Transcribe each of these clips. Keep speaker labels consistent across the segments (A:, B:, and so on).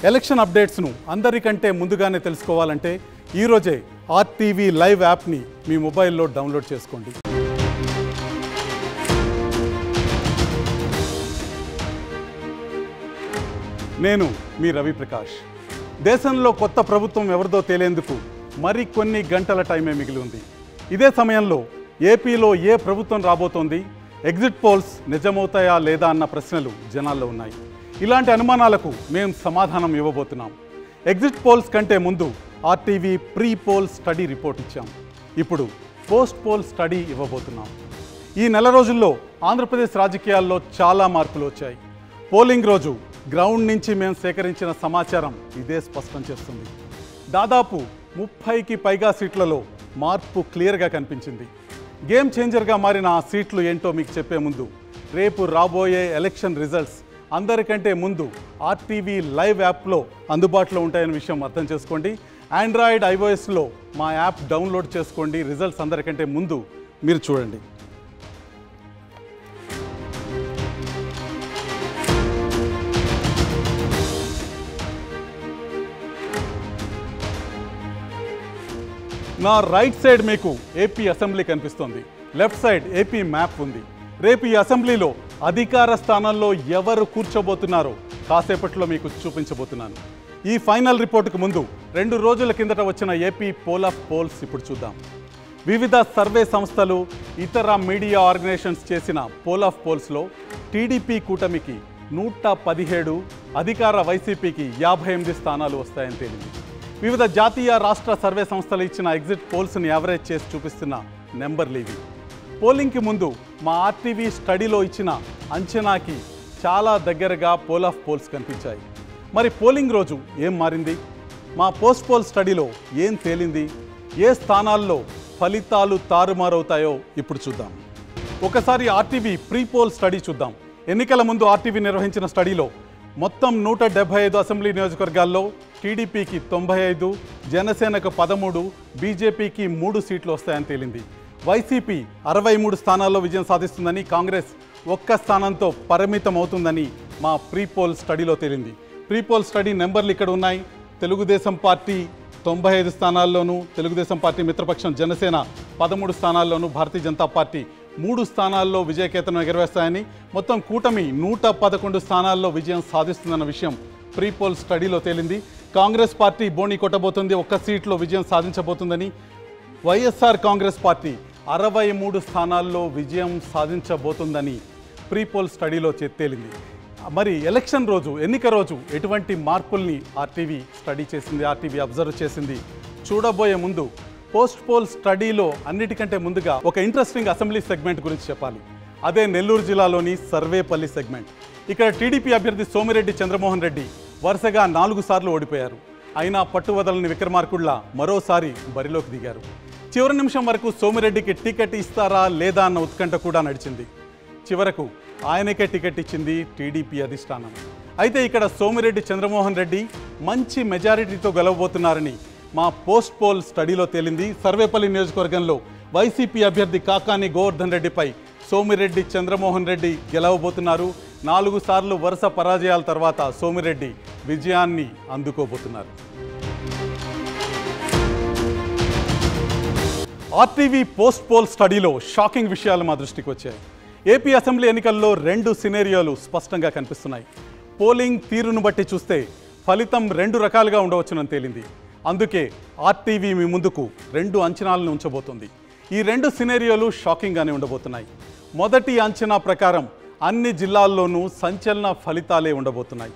A: Election అప్డేట్స్ను అందరికంటే ముందుగానే తెలుసుకోవాలంటే ఈరోజే ఆర్టీవీ లైవ్ యాప్ని మీ మొబైల్లో డౌన్లోడ్ చేసుకోండి. నేను మీ రవి ప్రకాష్. దేశంలో కొత్త ప్రభుత్వం ఎవరిదో తేలేందుకు మరి కొన్ని గంటల టైమే మిగిలి ఉంది. ఇదే సమయంలో ఏపీలో ఏ ప్రభుత్వం రాబోతోంది, ఎగ్జిట్ పోల్స్ నిజమవుతాయా లేదా అన్న ప్రశ్నలు జనాల్లో ఉన్నాయి. ఇలాంటి అనుమానాలకు మేము సమాధానం ఇవ్వబోతున్నాం. ఎగ్జిట్ పోల్స్ కంటే ముందు RTV pre poll study report ఇచ్చాం. ఇప్పుడు పోస్ట్ పోల్ స్టడీ ఇవ్వబోతున్నాం. ఈ నెల రోజుల్లో ఆంధ్రప్రదేశ్ రాజకీయాల్లో చాలా మార్పులు వచ్చాయి. పోలింగ్ రోజు గ్రౌండ్ నుంచి మేము సేకరించిన సమాచారం ఇదే స్పష్టం చేస్తుంది. దాదాపు 30కి పైగా సీట్లలో మార్పు క్లియర్గా కనిపించింది. గేమ్ చేంజర్గా మారిన ఆ సీట్లు ఏంటో మీకు చెప్పే ముందు రేపు రాబోయే ఎలక్షన్ రిజల్ట్స్ అందరికంటే ముందు ఆర్టీవీ లైవ్ యాప్లో అందుబాటులో ఉంటాయనే విషయం అర్థం చేసుకోండి. ఆండ్రాయిడ్ ఐఓఎస్లో మా యాప్ డౌన్లోడ్ చేసుకోండి. రిజల్ట్స్ అందరికంటే ముందు మీరు చూడండి. నా రైట్ సైడ్ మీకు ఏపీ అసెంబ్లీ కనిపిస్తోంది. లెఫ్ట్ సైడ్ ఏపీ మ్యాప్ ఉంది. రేపు ఈ అసెంబ్లీలో అధికార స్థానంలో ఎవరు కూర్చోబోతున్నారో కాసేపట్లో మీకు చూపించబోతున్నాను. ఈ ఫైనల్ రిపోర్టుకు ముందు 2 రోజుల కిందట వచ్చిన ఏపీ పోల్ ఆఫ్ పోల్స్ ఇప్పుడు చూద్దాం. వివిధ సర్వే సంస్థలు, ఇతర మీడియా ఆర్గనైజేషన్స్ చేసిన పోల్ ఆఫ్ పోల్స్లో టీడీపీ కూటమికి 117, అధికార వైసీపీకి 58 స్థానాలు వస్తాయని తేలింది. వివిధ జాతీయ రాష్ట్ర సర్వే సంస్థలు ఇచ్చిన ఎగ్జిట్ పోల్స్ని యావరేజ్ చేసి చూపిస్తున్న నెంబర్లు ఇవి. పోలింగ్కి ముందు మా ఆర్టీవీ స్టడీలో ఇచ్చిన అంచనాకి చాలా దగ్గరగా పోల్ ఆఫ్ పోల్స్ కనిపించాయి. మరి పోలింగ్ రోజు ఏం మారింది? మా పోస్ట్ పోల్ స్టడీలో ఏం తేలింది? ఏ స్థానాల్లో ఫలితాలు తారుమారవుతాయో ఇప్పుడు చూద్దాం. ఒకసారి ఆర్టీవీ ప్రీ పోల్ స్టడీ చూద్దాం. ఎన్నికల ముందు ఆర్టీవీ నిర్వహించిన స్టడీలో మొత్తం 175 అసెంబ్లీ నియోజకవర్గాల్లో టీడీపీకి 95, జనసేనకు 13, బీజేపీకి 3 సీట్లు వస్తాయని తేలింది. వైసీపీ 63 స్థానాల్లో విజయం సాధిస్తుందని, కాంగ్రెస్ 1 స్థానంతో పరిమితం అవుతుందని మా ప్రీ పోల్ స్టడీలో తేలింది. ప్రీ పోల్ స్టడీ నెంబర్లు ఇక్కడ ఉన్నాయి. Telugu Desam party 95 స్థానాల్లోనూ, Telugu Desam party మిత్రపక్షం Janasena 13 స్థానాల్లోనూ, Bharatiya Janata party 3 స్థానాల్లో విజయకేతనం ఎగరవేస్తాయని, మొత్తం కూటమి 111 స్థానాల్లో విజయం సాధిస్తుందన్న విషయం ప్రీ పోల్ స్టడీలో తేలింది. కాంగ్రెస్ పార్టీ బోణి కొట్టబోతుంది, 1 సీట్లో విజయం సాధించబోతుందని, వైఎస్ఆర్ కాంగ్రెస్ పార్టీ 63 స్థానాల్లో విజయం సాధించబోతుందని ప్రీ పోల్ స్టడీలో తేలింది. మరి ఎలక్షన్ రోజు, ఎన్నిక రోజు ఎటువంటి మార్పుల్ని ఆర్టీవీ స్టడీ చేసింది, ఆర్టీవీ అబ్జర్వ్ చేసింది చూడబోయే ముందు పోస్ట్ పోల్ స్టడీలో అన్నిటికంటే ముందుగా ఒక ఇంట్రెస్టింగ్ అసెంబ్లీ సెగ్మెంట్ గురించి చెప్పాలి. అదే నెల్లూరు జిల్లాలోని సర్వేపల్లి సెగ్మెంట్. ఇక్కడ టీడీపీ అభ్యర్థి సోమిరెడ్డి చంద్రమోహన్ రెడ్డి వరుసగా 4 సార్లు ఓడిపోయారు. అయినా పట్టువదలని విక్రమార్కుల్లా మరోసారి బరిలోకి దిగారు. చివరి నిమిషం వరకు సోమిరెడ్డికి టికెట్ ఇస్తారా లేదా అన్న ఉత్కంఠ కూడా నడిచింది. చివరకు ఆయనకే టికెట్ ఇచ్చింది టీడీపీ అధిష్టానం. అయితే ఇక్కడ సోమిరెడ్డి చంద్రమోహన్ రెడ్డి మంచి మెజారిటీతో గెలవబోతున్నారని మా పోస్ట్ పోల్ స్టడీలో తేలింది. సర్వేపల్లి నియోజకవర్గంలో వైసీపీ అభ్యర్థి కాకాని గోవర్ధన్ రెడ్డిపై సోమిరెడ్డి చంద్రమోహన్ రెడ్డి గెలవబోతున్నారు. 4 సార్లు వరుస పరాజయాల తర్వాత సోమిరెడ్డి విజయాన్ని అందుకోబోతున్నారు. ఆర్టీవీ పోస్ట్ పోల్ స్టడీలో షాకింగ్ విషయాలు మా దృష్టికి వచ్చాయి. ఏపీ అసెంబ్లీ ఎన్నికల్లో 2 సినేరియోలు స్పష్టంగా కనిపిస్తున్నాయి. పోలింగ్ తీరును బట్టి చూస్తే ఫలితం 2 రకాలుగా ఉండవచ్చునని తేలింది. అందుకే ఆర్టీవీ మీ ముందుకు 2 అంచనాలను ఉంచబోతుంది. ఈ 2 సినేరియోలు షాకింగ్గానే ఉండబోతున్నాయి. మొదటి అంచనా ప్రకారం అన్ని జిల్లాల్లోనూ సంచలన ఫలితాలే ఉండబోతున్నాయి.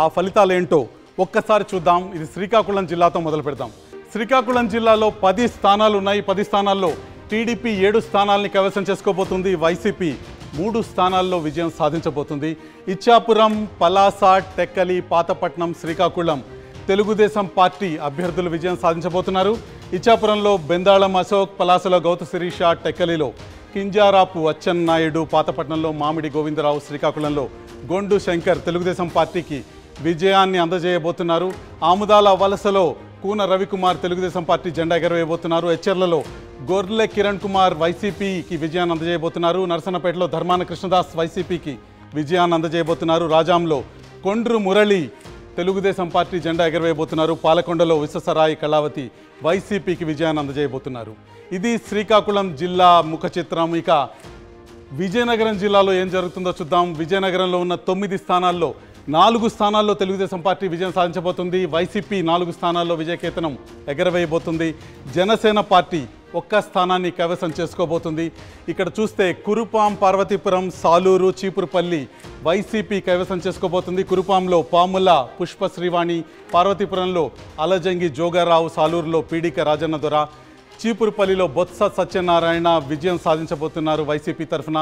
A: ఆ ఫలితాలు ఏంటో ఒక్కసారి చూద్దాం. ఇది శ్రీకాకుళం జిల్లాతో మొదలు పెడదాం. శ్రీకాకుళం జిల్లాలో 10 స్థానాలు ఉన్నాయి. 10 స్థానాల్లో టీడీపీ 7 స్థానాలని కైవసం చేసుకోబోతుంది. వైసీపీ 3 స్థానాల్లో విజయం సాధించబోతుంది. ఇచ్చాపురం, పలాస, టెక్కలి, పాతపట్నం, శ్రీకాకుళం తెలుగుదేశం పార్టీ అభ్యర్థులు విజయం సాధించబోతున్నారు. ఇచ్చాపురంలో బెందాళం అశోక్, పలాసలో గౌతు శిరీష, టెక్కలిలో కింజారాపు అచ్చెన్నాయుడు, పాతపట్నంలో మామిడి గోవిందరావు, శ్రీకాకుళంలో గొండు శంకర్ తెలుగుదేశం పార్టీకి విజయాన్ని అందజేయబోతున్నారు. ఆముదాల వలసలో కూన రవికుమార్ తెలుగుదేశం పార్టీ జెండా ఎగరవేయబోతున్నారు. ఎచ్చెర్లలో గొర్లె కిరణ్ కుమార్ వైసీపీకి విజయాన్ని అందజేయబోతున్నారు. నరసన్నపేటలో ధర్మాన కృష్ణదాస్ వైసీపీకి విజయాన్ని అందజేయబోతున్నారు. రాజాంలో కొండ్రు మురళి తెలుగుదేశం పార్టీ జెండా ఎగరవేయబోతున్నారు. పాలకొండలో విశ్వసరాయి కళావతి వైసీపీకి విజయాన్ని అందజేయబోతున్నారు. ఇది శ్రీకాకుళం జిల్లా ముఖ చిత్రం. ఇక విజయనగరం జిల్లాలో ఏం జరుగుతుందో చూద్దాం. విజయనగరంలో ఉన్న 9 స్థానాల్లో 4 స్థానాల్లో తెలుగుదేశం పార్టీ విజయం సాధించబోతుంది. వైసీపీ 4 స్థానాల్లో విజయకేతనం ఎగరవేయబోతుంది. జనసేన పార్టీ 1 స్థానాన్ని కైవసం చేసుకోబోతుంది. ఇక్కడ చూస్తే కురుపాం, పార్వతీపురం, సాలూరు, చీపురుపల్లి వైసీపీ కైవసం చేసుకోబోతుంది. కురుపాంలో పాముల పుష్ప శ్రీవాణి, పార్వతీపురంలో అలజంగి జోగారావు, సాలూరులో పీడిక రాజన్న దొర, చీపురుపల్లిలో బొత్స సత్యనారాయణ విజయం సాధించబోతున్నారు వైసీపీ తరఫున.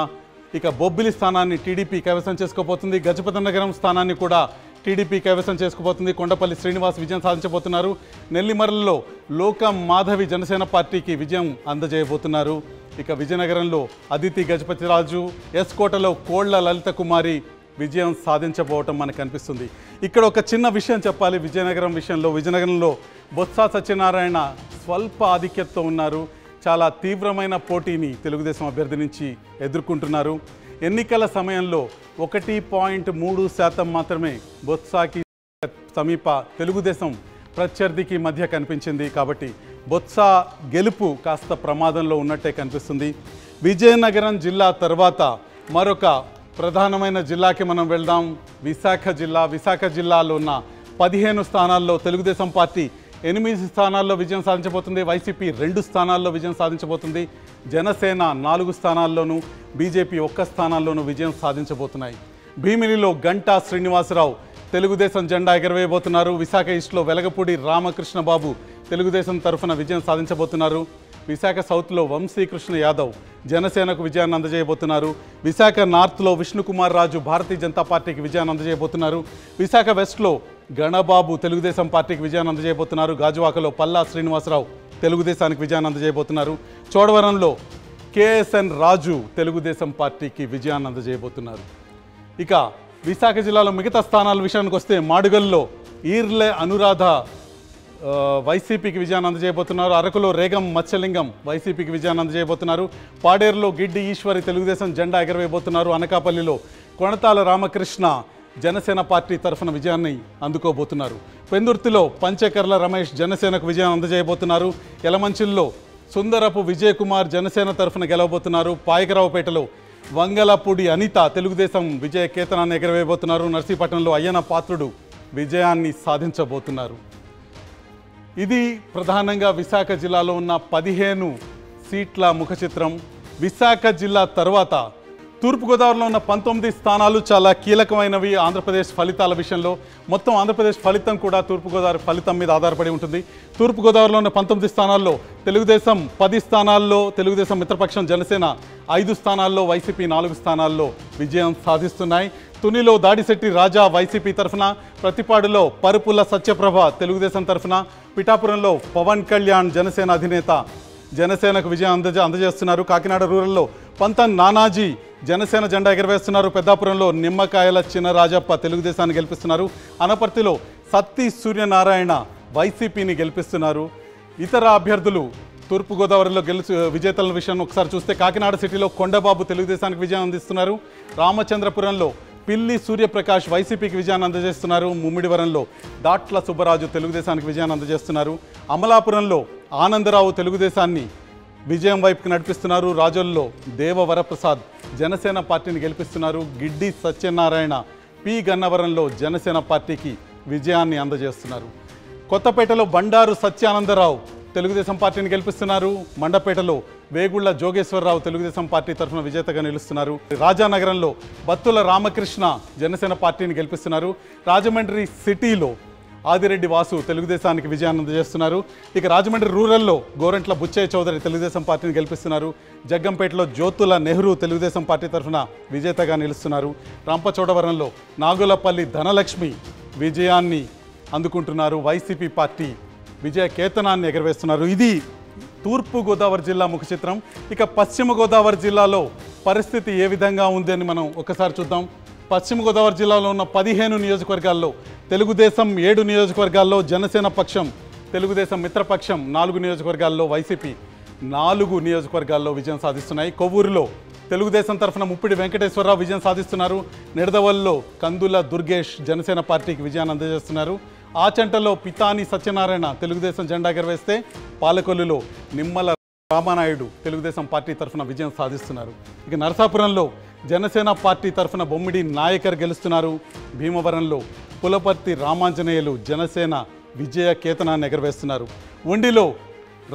A: ఇక బొబ్బిలి స్థానాన్ని టీడీపీ కైవసం చేసుకోబోతుంది. గజపతి నగరం స్థానాన్ని కూడా టీడీపీ కైవసం చేసుకోబోతుంది. కొండపల్లి శ్రీనివాస్ విజయం సాధించబోతున్నారు. నెల్లిమర్లలో లోకం మాధవి జనసేన పార్టీకి విజయం అందజేయబోతున్నారు. ఇక విజయనగరంలో అదితి గజపతిరాజు, ఎస్కోటలో కోళ్ల లలిత కుమారి విజయం సాధించబోవటం మనకు కనిపిస్తుంది. ఇక్కడ ఒక చిన్న విషయం చెప్పాలి. విజయనగరం విషయంలో, విజయనగరంలో బొత్స సత్యనారాయణ స్వల్ప ఆధిక్యతతో ఉన్నారు. చాలా తీవ్రమైన పోటీని తెలుగుదేశం అభ్యర్థి నుంచి ఎదుర్కొంటున్నారు. ఎన్నికల సమయంలో 1.3% మాత్రమే బొత్సాకి సమీప తెలుగుదేశం ప్రత్యర్థికి మధ్య కనిపించింది. కాబట్టి బొత్స గెలుపు కాస్త ప్రమాదంలో ఉన్నట్టే కనిపిస్తుంది. విజయనగరం జిల్లా తర్వాత మరొక ప్రధానమైన జిల్లాకి మనం వెళ్దాం. విశాఖ జిల్లా. విశాఖ జిల్లాలో ఉన్న 15 స్థానాల్లో తెలుగుదేశం పార్టీ 8 స్థానాల్లో విజయం సాధించబోతుంది. వైసీపీ 2 స్థానాల్లో విజయం సాధించబోతుంది. జనసేన 4 స్థానాల్లోనూ, బీజేపీ 1 స్థానాల్లోనూ విజయం సాధించబోతున్నాయి. భీమిలిలో గంటా శ్రీనివాసరావు తెలుగుదేశం జెండా ఎగరవేయబోతున్నారు. విశాఖ ఈస్ట్లో వెలగపూడి రామకృష్ణబాబు తెలుగుదేశం తరఫున విజయం సాధించబోతున్నారు. విశాఖ సౌత్లో వంశీకృష్ణ యాదవ్ జనసేనకు విజయాన్ని అందజేయబోతున్నారు. విశాఖ నార్త్లో విష్ణుకుమార్ రాజు భారతీయ జనతా పార్టీకి విజయాన్ని అందజేయబోతున్నారు. విశాఖ వెస్ట్లో గణబాబు తెలుగుదేశం పార్టీకి విజయాన్ని అందజేయబోతున్నారు. గాజువాకలో పల్లా శ్రీనివాసరావు తెలుగుదేశానికి విజయాన్ని అందజేయబోతున్నారు. చోడవరంలో కేఎస్ఎన్ రాజు తెలుగుదేశం పార్టీకి విజయాన్ని అందజేయబోతున్నారు. ఇక విశాఖ జిల్లాలో మిగతా స్థానాల విషయానికి వస్తే మాడుగల్లో ఈర్లే అనురాధ వైసీపీకి విజయాన్ని అందజేయబోతున్నారు. అరకులో రేగం మత్స్యలింగం వైసీపీకి విజయాన్ని అందజేయబోతున్నారు. పాడేరులో గిడ్డి ఈశ్వరి తెలుగుదేశం జెండా ఎగరవేయబోతున్నారు. అనకాపల్లిలో కొణతాల రామకృష్ణ జనసేన పార్టీ తరఫున విజయాన్ని అందుకోబోతున్నారు. పెందుర్తిలో పంచకర్ల రమేష్ జనసేనకు విజయాన్ని అందజేయబోతున్నారు. యలమంచిల్లో సుందరపు విజయ్ కుమార్ జనసేన తరఫున గెలవబోతున్నారు. పాయకరావుపేటలో వంగలపూడి అనిత తెలుగుదేశం విజయ కేతనాన్ని ఎగరవేయబోతున్నారు. నర్సీపట్నంలో అయ్యన పాత్రుడు విజయాన్ని సాధించబోతున్నారు. ఇది ప్రధానంగా విశాఖ జిల్లాలో ఉన్న 15 సీట్ల ముఖ చిత్రం. విశాఖ జిల్లా తర్వాత తూర్పుగోదావరిలో ఉన్న 19 స్థానాలు చాలా కీలకమైనవి ఆంధ్రప్రదేశ్ ఫలితాల విషయంలో. మొత్తం ఆంధ్రప్రదేశ్ ఫలితం కూడా తూర్పుగోదావరి ఫలితం మీద ఆధారపడి ఉంటుంది. తూర్పుగోదావరిలో ఉన్న 19 స్థానాల్లో తెలుగుదేశం 10 స్థానాల్లో, తెలుగుదేశం మిత్రపక్షం జనసేన 5 స్థానాల్లో, వైసీపీ 4 స్థానాల్లో విజయం సాధిస్తున్నాయి. తునిలో దాడిశెట్టి రాజా వైసీపీ తరఫున, ప్రతిపాడులో పరుపుల సత్యప్రభ తెలుగుదేశం తరఫున, పిఠాపురంలో పవన్ కళ్యాణ్ జనసేన అధినేత జనసేనకు విజయం అందజేస్తున్నారు. కాకినాడ రూరల్లో పంతం నానాజీ జనసేన జెండా ఎగరవేస్తున్నారు. పెద్దాపురంలో నిమ్మకాయల చినరాజప్ప తెలుగుదేశాన్ని గెలిపిస్తున్నారు. అనపర్తిలో సత్తి సూర్యనారాయణ వైసీపీని గెలిపిస్తున్నారు. ఇతర అభ్యర్థులు తూర్పుగోదావరిలో విజేతల విషయాన్ని ఒకసారి చూస్తే కాకినాడ సిటీలో కొండబాబు తెలుగుదేశానికి విజయం అందిస్తున్నారు. రామచంద్రపురంలో పిల్లి సూర్యప్రకాష్ వైసీపీకి విజయాన్ని అందజేస్తున్నారు. ముమ్మిడివరంలో దాట్ల సుబ్బరాజు తెలుగుదేశానికి విజయాన్ని అందజేస్తున్నారు. అమలాపురంలో ఆనందరావు తెలుగుదేశాన్ని విజయం వైపుకి నడిపిస్తున్నారు. రాజోల్లో దేవవరప్రసాద్ జనసేన పార్టీని గెలిపిస్తున్నారు. గిడ్డి సత్యనారాయణ పి గన్నవరంలో జనసేన పార్టీకి విజయాన్ని అందజేస్తున్నారు. కొత్తపేటలో బండారు సత్యానందరావు తెలుగుదేశం పార్టీని గెలిపిస్తున్నారు. మండపేటలో వేగుళ్ల జోగేశ్వరరావు తెలుగుదేశం పార్టీ తరఫున విజేతగా నిలుస్తున్నారు. రాజానగరంలో బత్తుల రామకృష్ణ జనసేన పార్టీని గెలిపిస్తున్నారు. రాజమండ్రి సిటీలో ఆదిరెడ్డి వాసు తెలుగుదేశానికి విజయాన్ని అందజేస్తున్నారు. ఇక రాజమండ్రి రూరల్లో గోరంట్ల బుచ్చయ్య చౌదరి తెలుగుదేశం పార్టీని గెలిపిస్తున్నారు. జగ్గంపేటలో జ్యోతుల నెహ్రూ తెలుగుదేశం పార్టీ తరఫున విజేతగా నిలుస్తున్నారు. రాంపచోడవరంలో నాగులపల్లి ధనలక్ష్మి విజయాన్ని అందుకుంటున్నారు. వైసీపీ పార్టీ విజయ కేతనాన్ని ఎగరవేస్తున్నారు. ఇది తూర్పుగోదావరి జిల్లా ముఖ చిత్రం. ఇక పశ్చిమ గోదావరి జిల్లాలో పరిస్థితి ఏ విధంగా ఉంది అని మనం ఒకసారి చూద్దాం. పశ్చిమ గోదావరి జిల్లాలో ఉన్న 15 నియోజకవర్గాల్లో తెలుగుదేశం 7 నియోజకవర్గాల్లో, జనసేన పక్షం తెలుగుదేశం మిత్రపక్షం 4 నియోజకవర్గాల్లో, వైసీపీ 4 నియోజకవర్గాల్లో విజయం సాధిస్తున్నాయి. కొవ్వూరులో తెలుగుదేశం తరఫున ముప్పిడి వెంకటేశ్వరరావు విజయం సాధిస్తున్నారు. నిడదవల్లో కందుల దుర్గేష్ జనసేన పార్టీకి విజయాన్ని అందజేస్తున్నారు. ఆచంటలో పితాని సత్యనారాయణ తెలుగుదేశం జెండా ఎగరవేస్తే పాలకొల్లులో నిమ్మల రామానాయుడు తెలుగుదేశం పార్టీ తరఫున విజయం సాధిస్తున్నారు. ఇక నరసాపురంలో జనసేన పార్టీ తరఫున బొమ్మిడి నాయకర్ గెలుస్తున్నారు. భీమవరంలో పులపర్తి రామాంజనేయులు జనసేన విజయ కేతనాన్ని ఎగరవేస్తున్నారు. ఉండిలో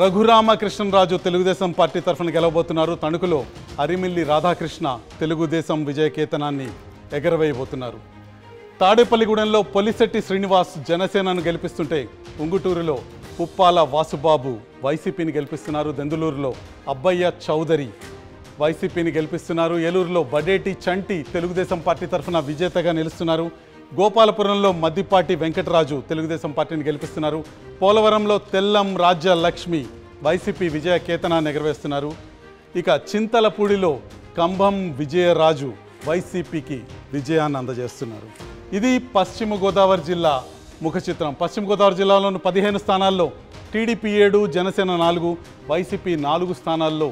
A: రఘురామకృష్ణరాజు తెలుగుదేశం పార్టీ తరఫున గెలవబోతున్నారు. తణుకులో అరిమిల్లి రాధాకృష్ణ తెలుగుదేశం విజయ కేతనాన్ని ఎగరవేయబోతున్నారు. తాడేపల్లిగూడెంలో పొలిశెట్టి శ్రీనివాస్ జనసేనను గెలిపిస్తుంటే ఉంగుటూరులో పుప్పాల వాసుబాబు వైసీపీని గెలిపిస్తున్నారు. దెందులూరులో అబ్బయ్య చౌదరి వైసీపీని గెలిపిస్తున్నారు. ఏలూరులో బడేటి చంటి తెలుగుదేశం పార్టీ తరఫున విజేతగా నిలుస్తున్నారు. గోపాలపురంలో మద్దిపాటి వెంకటరాజు తెలుగుదేశం పార్టీని గెలిపిస్తున్నారు. పోలవరంలో తెల్లం రాజ్య లక్ష్మి వైసీపీ విజయ కేతనాన్ని ఎగరవేస్తున్నారు. ఇక చింతలపూడిలో కంభం విజయరాజు వైసీపీకి విజయాన్ని అందజేస్తున్నారు. ఇది పశ్చిమ గోదావరి జిల్లా ముఖ చిత్రం. పశ్చిమ గోదావరి జిల్లాలోని 15 స్థానాల్లో టీడీపీ 7, జనసేన 4, వైసీపీ 4 స్థానాల్లో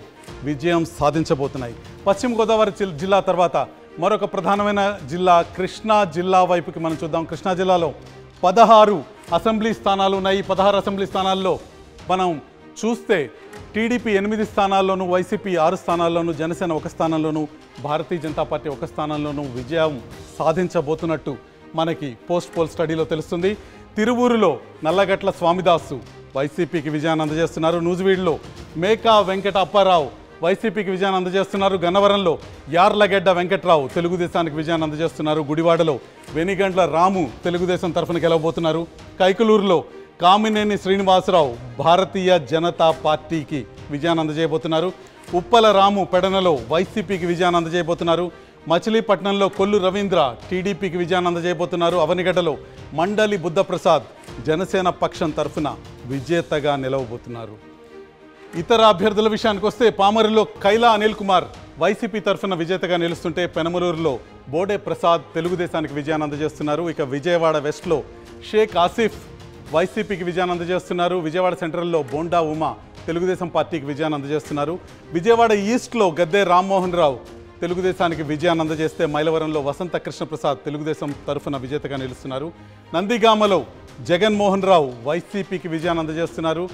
A: విజయం సాధించబోతున్నాయి. పశ్చిమ గోదావరి జిల్లా తర్వాత మరొక ప్రధానమైన జిల్లా కృష్ణా జిల్లా వైపుకి మనం చూద్దాం. కృష్ణా జిల్లాలో 16 అసెంబ్లీ స్థానాలు ఉన్నాయి. 16 అసెంబ్లీ స్థానాల్లో మనం చూస్తే TDP 8 స్థానాల్లోనూ, YCP 6 స్థానాల్లోనూ, Janasena 1 స్థానంలోనూ, Bharatiya Janata party 1 స్థానంలోనూ విజయం సాధించబోతున్నట్టు మనకి పోల్ స్టడీలో తెలుస్తుంది. తిరువూరులో నల్లగట్ల స్వామిదాసు వైసీపీకి విజయాన్ని అందజేస్తున్నారు. నూజివీడులో మేకా వెంకట అప్పారావు వైసీపీకి విజయాన్ని అందజేస్తున్నారు. గన్నవరంలో యార్లగడ్డ వెంకట్రావు తెలుగుదేశానికి విజయాన్ని అందజేస్తున్నారు. గుడివాడలో వెనిగండ్ల రాము తెలుగుదేశం తరఫున గెలవబోతున్నారు. కైకలూరులో కామినేని శ్రీనివాసరావు భారతీయ జనతా పార్టీకి విజయాన్ని అందజేయబోతున్నారు. ఉప్పల రాము పెడనలో వైసీపీకి విజయాన్ని అందజేయబోతున్నారు. మచిలీపట్నంలో కొల్లు రవీంద్ర టీడీపీకి విజయాన్ని అందజేయబోతున్నారు. అవనిగడ్డలో మండలి బుద్ధప్రసాద్ జనసేన పక్షం తరఫున విజేతగా నిలవబోతున్నారు. ఇతర అభ్యర్థుల విషయానికి వస్తే పామరులో కైలా అనిల్ కుమార్ వైసీపీ తరఫున విజేతగా నిలుస్తుంటే పెనమలూరులో బోడే ప్రసాద్ తెలుగుదేశానికి విజయాన్ని అందజేస్తున్నారు. ఇక విజయవాడ వెస్ట్లో షేక్ ఆసిఫ్ వైసీపీకి విజయాన్ని అందజేస్తున్నారు. విజయవాడ సెంట్రల్లో బోండా ఉమా తెలుగుదేశం పార్టీకి విజయాన్ని అందజేస్తున్నారు. విజయవాడ ఈస్ట్లో గద్దె రామ్మోహన్ రావు తెలుగుదేశానికి విజయాన్ని అందజేస్తే మైలవరంలో వసంత కృష్ణప్రసాద్ తెలుగుదేశం తరఫున విజేతగా నిలుస్తున్నారు. నందిగామలో జగన్మోహన్ రావు వైసీపీకి విజయాన్ని అందజేస్తున్నారు.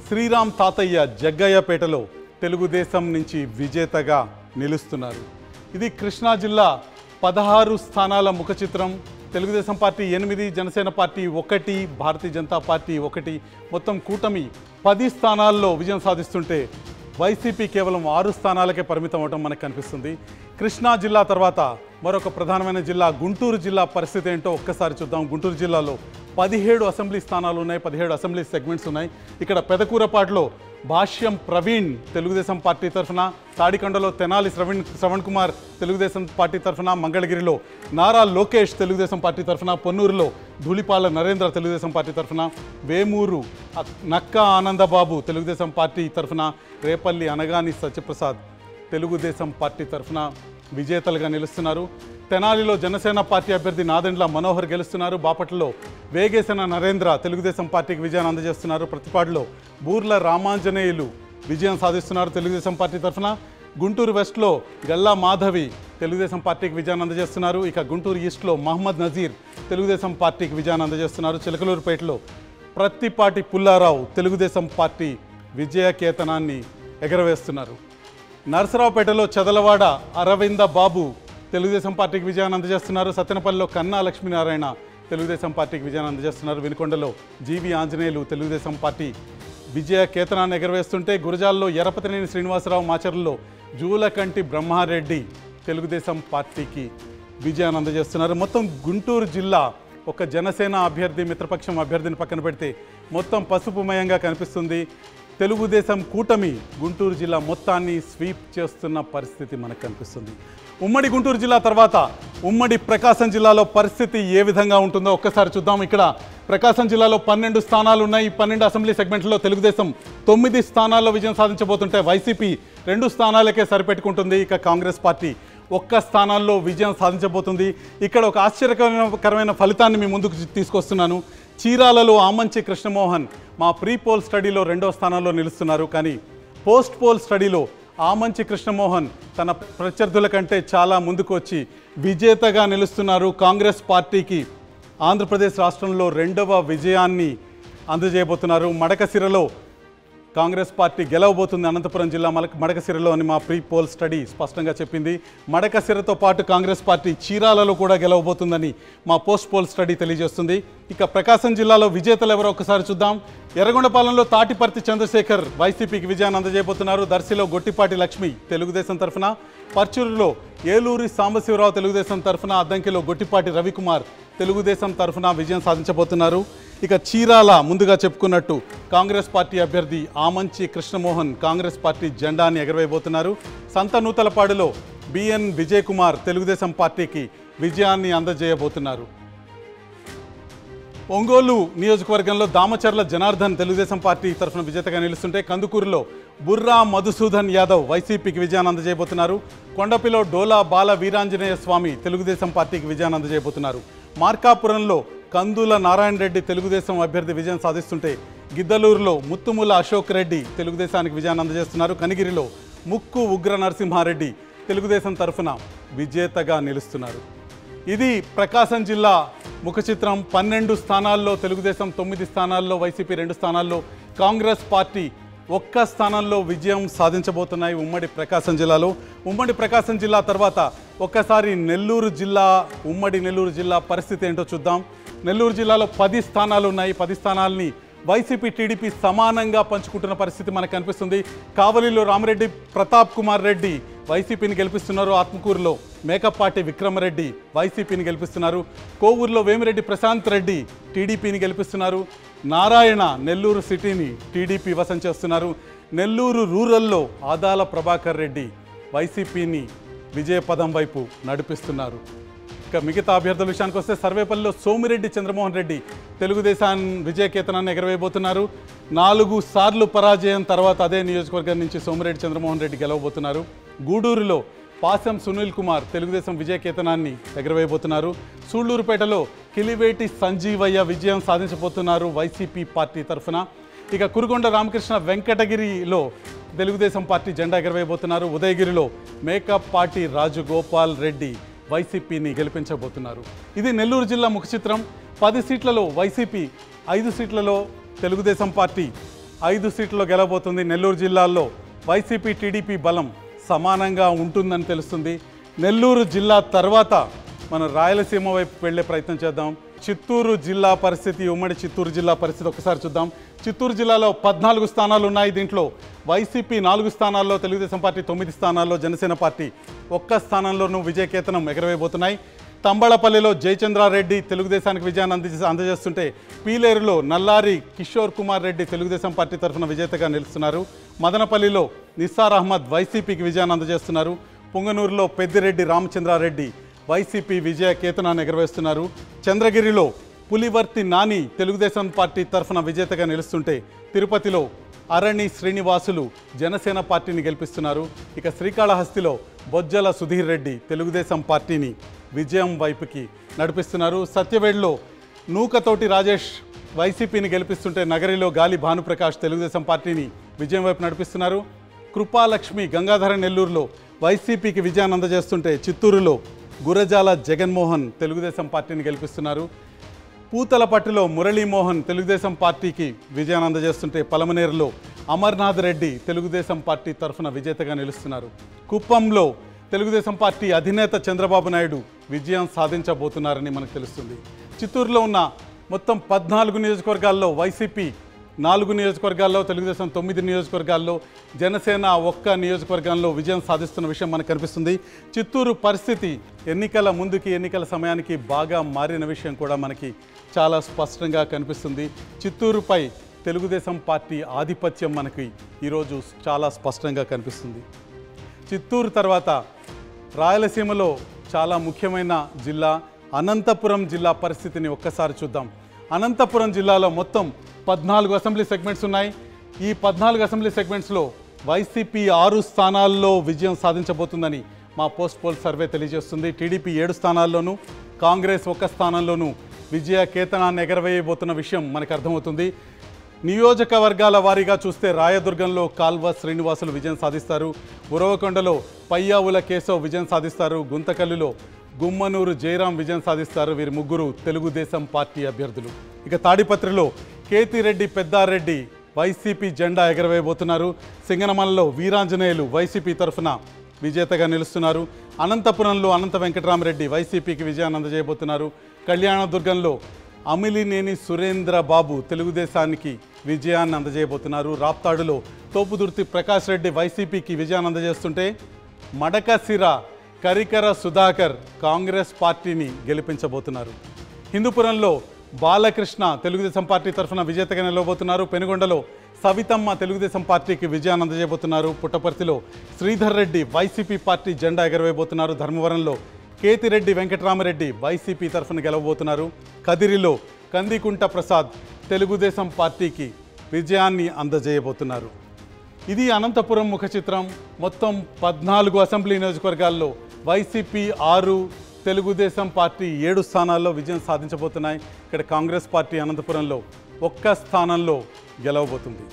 A: శ్రీరామ్ తాతయ్య జగ్గయ్యపేటలో తెలుగుదేశం నుంచి విజేతగా నిలుస్తున్నారు. ఇది కృష్ణా జిల్లా 16 స్థానాల ముఖ చిత్రం. Telugu Desam party 8, Janasena party 1, Bharatiya Janata party 1, మొత్తం కూటమి 10 స్థానాల్లో విజయం సాధిస్తుంటే వైసీపీ కేవలం 6 స్థానాలకే పరిమితం అవడం మనకు కనిపిస్తుంది. కృష్ణా జిల్లా తర్వాత మరొక ప్రధానమైన జిల్లా గుంటూరు జిల్లా పరిస్థితి ఏంటో ఒక్కసారి చూద్దాం. గుంటూరు జిల్లాలో 17 అసెంబ్లీ స్థానాలు ఉన్నాయి, 17 అసెంబ్లీ సెగ్మెంట్స్ ఉన్నాయి. ఇక్కడ పెదకూరపాటులో భాష్యం ప్రవీణ్ తెలుగుదేశం పార్టీ తరఫున, తాడికొండలో తెనాలి శ్రవణ్ కుమార్ తెలుగుదేశం పార్టీ తరఫున, మంగళగిరిలో నారా లోకేష్ తెలుగుదేశం పార్టీ తరఫున, పొన్నూరులో ధూళిపాల నరేంద్ర తెలుగుదేశం పార్టీ తరఫున, వేమూరు నక్కా ఆనందబాబు తెలుగుదేశం పార్టీ తరఫున, రేపల్లి అనగాని సత్యప్రసాద్ తెలుగుదేశం పార్టీ తరఫున విజేతలుగా నిలుస్తున్నారు. తెనాలిలో జనసేన పార్టీ అభ్యర్థి నాదెండ్ల మనోహర్ గెలుస్తున్నారు. బాపట్లలో వేగేసిన నరేంద్ర తెలుగుదేశం పార్టీకి విజయాన్ని అందజేస్తున్నారు. ప్రతిపాడులో బూర్ల రామాంజనేయులు విజయం సాధిస్తున్నారు తెలుగుదేశం పార్టీ తరఫున. గుంటూరు వెస్ట్లో గల్లా మాధవి తెలుగుదేశం పార్టీకి విజయాన్ని అందజేస్తున్నారు. ఇక గుంటూరు ఈస్ట్లో మహమ్మద్ నజీర్ తెలుగుదేశం పార్టీకి విజయాన్ని అందజేస్తున్నారు. చిలకలూరుపేటలో ప్రత్తిపాటి పుల్లారావు తెలుగుదేశం పార్టీ విజయ కేతనాన్ని ఎగరవేస్తున్నారు. నరసరావుపేటలో చదలవాడ అరవింద బాబు తెలుగుదేశం పార్టీకి విజయాన్ని అందజేస్తున్నారు. సత్తెనపల్లిలో కన్నా లక్ష్మీనారాయణ తెలుగుదేశం పార్టీకి విజయాన్ని అందజేస్తున్నారు. వినుకొండలో జీవి ఆంజనేయులు తెలుగుదేశం పార్టీ విజయ కేతనాన్ని ఎగరవేస్తుంటే గురజాల్లో ఎరపతినేని శ్రీనివాసరావు, మాచర్లలో జూలకంటి బ్రహ్మారెడ్డి తెలుగుదేశం పార్టీకి విజయాన్ని అందజేస్తున్నారు. మొత్తం గుంటూరు జిల్లా ఒక జనసేన అభ్యర్థి, మిత్రపక్షం అభ్యర్థిని పక్కన పెడితే మొత్తం పసుపుమయంగా కనిపిస్తుంది. తెలుగుదేశం కూటమి గుంటూరు జిల్లా మొత్తాన్ని స్వీప్ చేస్తున్న పరిస్థితి మనకు కనిపిస్తుంది. ఉమ్మడి గుంటూరు జిల్లా తర్వాత ఉమ్మడి ప్రకాశం జిల్లాలో పరిస్థితి ఏ విధంగా ఉంటుందో ఒక్కసారి చూద్దాం. ఇక్కడ ప్రకాశం జిల్లాలో 12 స్థానాలు ఉన్నాయి. 12 అసెంబ్లీ సెగ్మెంట్లో తెలుగుదేశం 9 స్థానాల్లో విజయం సాధించబోతుంటే వైసీపీ 2 స్థానాలకే సరిపెట్టుకుంటుంది. ఇక కాంగ్రెస్ పార్టీ 1 స్థానాల్లో విజయం సాధించబోతుంది. ఇక్కడ ఒక ఆశ్చర్యకరమైన ఫలితాన్ని మీ ముందుకు తీసుకొస్తున్నాను. చీరాలలో ఆమంచి కృష్ణమోహన్ మా ప్రీ పోల్ స్టడీలో 2వ స్థానంలో నిలుస్తున్నారు. కానీ పోస్ట్ పోల్ స్టడీలో ఆమంచి కృష్ణమోహన్ తన ప్రత్యర్థుల కంటే చాలా ముందుకు వచ్చి విజేతగా నిలుస్తున్నారు. కాంగ్రెస్ పార్టీకి ఆంధ్రప్రదేశ్ రాష్ట్రంలో రెండవ విజయాన్ని అందజేయబోతున్నారు. మడకసిరలో కాంగ్రెస్ పార్టీ గెలవబోతుంది. అనంతపురం జిల్లా మడకసిరలో అని మా ప్రీ పోల్ స్టడీ స్పష్టంగా చెప్పింది. మడకసిరతో పాటు కాంగ్రెస్ పార్టీ చీరాలలో కూడా గెలవబోతుందని మా పోస్ట్ పోల్ స్టడీ తెలియజేస్తుంది. ఇక ప్రకాశం జిల్లాలో విజేతలు ఎవరో ఒకసారి చూద్దాం. ఎర్రగొండపాలెంలో తాటిపర్తి చంద్రశేఖర్ వైసీపీకి విజయాన్ని అందజేయబోతున్నారు. దర్శిలో గొట్టిపాటి లక్ష్మి తెలుగుదేశం తరఫున, పర్చూరులో ఏలూరి సాంబశివరావు తెలుగుదేశం తరఫున, అద్దంకిలో గొట్టిపాటి రవికుమార్ తెలుగుదేశం తరఫున విజయం సాధించబోతున్నారు. ఇక చీరాల ముందుగా చెప్పుకున్నట్టు కాంగ్రెస్ పార్టీ అభ్యర్థి ఆమంచి కృష్ణమోహన్ కాంగ్రెస్ పార్టీ జెండాని ఎగరవేయబోతున్నారు. సంతనూతలపాడులో బిఎన్ విజయ్ కుమార్ తెలుగుదేశం పార్టీకి విజయాన్ని అందజేయబోతున్నారు. ఒంగోలు నియోజకవర్గంలో దామచర్ల జనార్దన్ తెలుగుదేశం పార్టీ తరఫున విజేతగా నిలుస్తుంటే, కందుకూరులో బుర్రా మధుసూదన్ యాదవ్ వైసీపీకి విజయాన్ని అందజేయబోతున్నారు. కొండపిలో డోలా బాల వీరాంజనేయ స్వామి తెలుగుదేశం పార్టీకి విజయాన్ని అందజేయబోతున్నారు. మార్కాపురంలో కందుల నారాయణ రెడ్డి తెలుగుదేశం అభ్యర్థి విజయం సాధిస్తుంటే, గిద్దలూరులో ముత్తుముల అశోక్ రెడ్డి తెలుగుదేశానికి విజయాన్ని అందజేస్తున్నారు. కనిగిరిలో ముక్కు ఉగ్ర నరసింహారెడ్డి తెలుగుదేశం తరఫున విజేతగా నిలుస్తున్నారు. ఇది ప్రకాశం జిల్లా ముఖ చిత్రం. 12 స్థానాల్లో తెలుగుదేశం, 9 స్థానాల్లో వైసీపీ, 2 స్థానాల్లో కాంగ్రెస్ పార్టీ 1 స్థానంలో విజయం సాధించబోతున్నాయి ఉమ్మడి ప్రకాశం జిల్లాలో. ఉమ్మడి ప్రకాశం జిల్లా తర్వాత ఒక్కసారి నెల్లూరు జిల్లా, ఉమ్మడి నెల్లూరు జిల్లా పరిస్థితి ఏంటో చూద్దాం. నెల్లూరు జిల్లాలో 10 స్థానాలు ఉన్నాయి. 10 స్థానాల్ని వైసీపీ, టీడీపీ సమానంగా పంచుకుంటున్న పరిస్థితి మనకు కనిపిస్తుంది. కావలిలో రామిరెడ్డి ప్రతాప్ కుమార్ రెడ్డి వైసీపీని గెలిపిస్తున్నారు. ఆత్మకూరులో మేకపాటి విక్రమరెడ్డి వైసీపీని గెలిపిస్తున్నారు. కోవూరులో వేమిరెడ్డి ప్రశాంత్ రెడ్డి టీడీపీని గెలిపిస్తున్నారు. నారాయణ నెల్లూరు సిటీని టీడీపీ వశం చేస్తున్నారు. నెల్లూరు రూరల్లో ఆదాల ప్రభాకర్ రెడ్డి వైసీపీని విజయపదం వైపు నడిపిస్తున్నారు. ఇక మిగతా అభ్యర్థుల విషయానికి వస్తే, సర్వేపల్లిలో సోమిరెడ్డి చంద్రమోహన్ రెడ్డి తెలుగుదేశాన్ని విజయకేతనాన్ని ఎగరవేయబోతున్నారు. 4 సార్లు పరాజయం తర్వాత అదే నియోజకవర్గం నుంచి సోమిరెడ్డి చంద్రమోహన్ రెడ్డి గెలవబోతున్నారు. గూడూరులో పాసం సునీల్ కుమార్ తెలుగుదేశం విజయకేతనాన్ని ఎగరవేయబోతున్నారు. సూళ్లూరుపేటలో కిలివేటి సంజీవయ్య విజయం సాధించబోతున్నారు వైసీపీ పార్టీ తరఫున. ఇక కురుగొండ రామకృష్ణ వెంకటగిరిలో తెలుగుదేశం పార్టీ జెండా ఎగరవేయబోతున్నారు. ఉదయగిరిలో మేకప్ పార్టీ రాజగోపాల్ రెడ్డి వైసీపీని గెలిపించబోతున్నారు. ఇది నెల్లూరు జిల్లా ముఖ చిత్రం. 10 సీట్లలో వైసీపీ, 5 సీట్లలో తెలుగుదేశం పార్టీ 5 సీట్లలో గెలవబోతుంది. నెల్లూరు జిల్లాలో వైసీపీ, టీడీపీ బలం సమానంగా ఉంటుందని తెలుస్తుంది. నెల్లూరు జిల్లా తర్వాత మనం రాయలసీమ వైపు వెళ్ళే ప్రయత్నం చేద్దాం. చిత్తూరు జిల్లా పరిస్థితి, ఉమ్మడి చిత్తూరు జిల్లా పరిస్థితి ఒకసారి చూద్దాం. చిత్తూరు జిల్లాలో 14 స్థానాలు ఉన్నాయి. దీంట్లో వైసీపీ 4 స్థానాల్లో, తెలుగుదేశం పార్టీ 9 స్థానాల్లో, జనసేన పార్టీ 1 స్థానంలోనూ విజయకేతనం ఎగరవేయబోతున్నాయి. తంబళపల్లిలో జయచంద్రారెడ్డి తెలుగుదేశానికి విజయాన్ని అందజేస్తుంటే, పీలేరులో నల్లారి కిషోర్ కుమార్ రెడ్డి తెలుగుదేశం పార్టీ తరఫున విజేతగా నిలుస్తున్నారు. మదనపల్లిలో నిస్సార్ అహ్మద్ వైసీపీకి విజయాన్ని అందజేస్తున్నారు. పుంగనూరులో పెద్దిరెడ్డి రామచంద్రారెడ్డి వైసీపీ విజయ కేతనాన్ని ఎగరవేస్తున్నారు. చంద్రగిరిలో పులివర్తి నాని తెలుగుదేశం పార్టీ తరఫున విజేతగా నిలుస్తుంటే, తిరుపతిలో అరణి శ్రీనివాసులు జనసేన పార్టీని గెలిపిస్తున్నారు. ఇక శ్రీకాళహస్తిలో బొజ్జల సుధీర్ రెడ్డి తెలుగుదేశం పార్టీని విజయం వైపుకి నడిపిస్తున్నారు. సత్యవేడ్లో నూకతోటి రాజేష్ వైసీపీని గెలిపిస్తుంటే, నగరిలో గాలి భానుప్రకాష్ తెలుగుదేశం పార్టీని విజయం వైపు నడిపిస్తున్నారు. కృపాలక్ష్మి గంగాధర నెల్లూరులో వైసీపీకి విజయాన్ని అందజేస్తుంటే, చిత్తూరులో గురజాల జగన్మోహన్ తెలుగుదేశం పార్టీని గెలిపిస్తున్నారు. పూతలపట్టులో మురళీమోహన్ తెలుగుదేశం పార్టీకి విజయాన్ని అందజేస్తుంటే, పలమనేరులో అమర్నాథ్ రెడ్డి తెలుగుదేశం పార్టీ తరఫున విజేతగా నిలుస్తున్నారు. కుప్పంలో తెలుగుదేశం పార్టీ అధినేత చంద్రబాబు నాయుడు విజయం సాధించబోతున్నారని మనకు తెలుస్తుంది. చిత్తూరులో ఉన్న మొత్తం 14 నియోజకవర్గాల్లో వైసీపీ 4 నియోజకవర్గాల్లో, తెలుగుదేశం 9 నియోజకవర్గాల్లో, జనసేన 1 నియోజకవర్గంలో విజయం సాధిస్తున్న విషయం మనకు కనిపిస్తుంది. చిత్తూరు పరిస్థితి ఎన్నికల ముందుకి, ఎన్నికల సమయానికి బాగా మారిన విషయం కూడా మనకి చాలా స్పష్టంగా కనిపిస్తుంది. చిత్తూరుపై తెలుగుదేశం పార్టీ ఆధిపత్యం మనకి ఈరోజు చాలా స్పష్టంగా కనిపిస్తుంది. చిత్తూరు తర్వాత రాయలసీమలో చాలా ముఖ్యమైన జిల్లా అనంతపురం జిల్లా పరిస్థితిని ఒక్కసారి చూద్దాం. అనంతపురం జిల్లాలో మొత్తం 14 అసెంబ్లీ సెగ్మెంట్స్ ఉన్నాయి. ఈ 14 అసెంబ్లీ సెగ్మెంట్స్లో వైసీపీ 6 స్థానాల్లో విజయం సాధించబోతుందని మా పోస్ట్ పోల్ సర్వే తెలియజేస్తుంది. టీడీపీ 7 స్థానాల్లోనూ, కాంగ్రెస్ 1 స్థానంలోనూ విజయ కేతనాన్ని ఎగరవేయబోతున్న విషయం మనకు అర్థమవుతుంది. నియోజకవర్గాల వారీగా చూస్తే రాయదుర్గంలో కాల్వ శ్రీనివాసులు విజయం సాధిస్తారు. ఉరవకొండలో పయ్యావుల కేశవ్ విజయం సాధిస్తారు. గుంతకల్లులో గుమ్మనూరు జయరాం విజయం సాధిస్తారు. వీరి ముగ్గురు తెలుగుదేశం పార్టీ అభ్యర్థులు. ఇక తాడిపత్రిలో కేతిరెడ్డి పెద్దారెడ్డి వైసీపీ జెండా ఎగరవేయబోతున్నారు. సింగనమలలో వీరాంజనేయులు వైసీపీ తరఫున విజేతగా నిలుస్తున్నారు. అనంతపురంలో అనంత వెంకటరామరెడ్డి వైసీపీకి విజయాన్ని అందజేయబోతున్నారు. కళ్యాణదుర్గంలో అమిలినేని సురేంద్ర బాబు తెలుగుదేశానికి విజయాన్ని అందజేయబోతున్నారు. రాప్తాడులో తోపుదుర్తి ప్రకాష్ రెడ్డి వైసీపీకి విజయాన్ని అందజేస్తుంటే మడకసిర కరికర సుధాకర్ కాంగ్రెస్ పార్టీని గెలిపించబోతున్నారు. హిందూపురంలో బాలకృష్ణ తెలుగుదేశం పార్టీ తరఫున విజేతగా నిలవబోతున్నారు. పెనుగొండలో సవితమ్మ తెలుగుదేశం పార్టీకి విజయాన్ని అందజేయబోతున్నారు. పుట్టపర్తిలో శ్రీధర్ రెడ్డి వైసీపీ పార్టీ జెండా ఎగరవేయబోతున్నారు. ధర్మవరంలో కేతిరెడ్డి వెంకటరామరెడ్డి వైసీపీ తరఫున గెలవబోతున్నారు. కదిరిలో కందికుంట ప్రసాద్ తెలుగుదేశం పార్టీకి విజయాన్ని అందజేయబోతున్నారు. ఇది అనంతపురం ముఖ చిత్రం. మొత్తం 14 అసెంబ్లీ నియోజకవర్గాల్లో వైసీపీ 6, తెలుగుదేశం పార్టీ 7 స్థానాల్లో విజయం సాధించబోతున్నాయి. ఇక్కడ కాంగ్రెస్ పార్టీ అనంతపురంలో 1 స్థానంలో గెలవబోతుంది.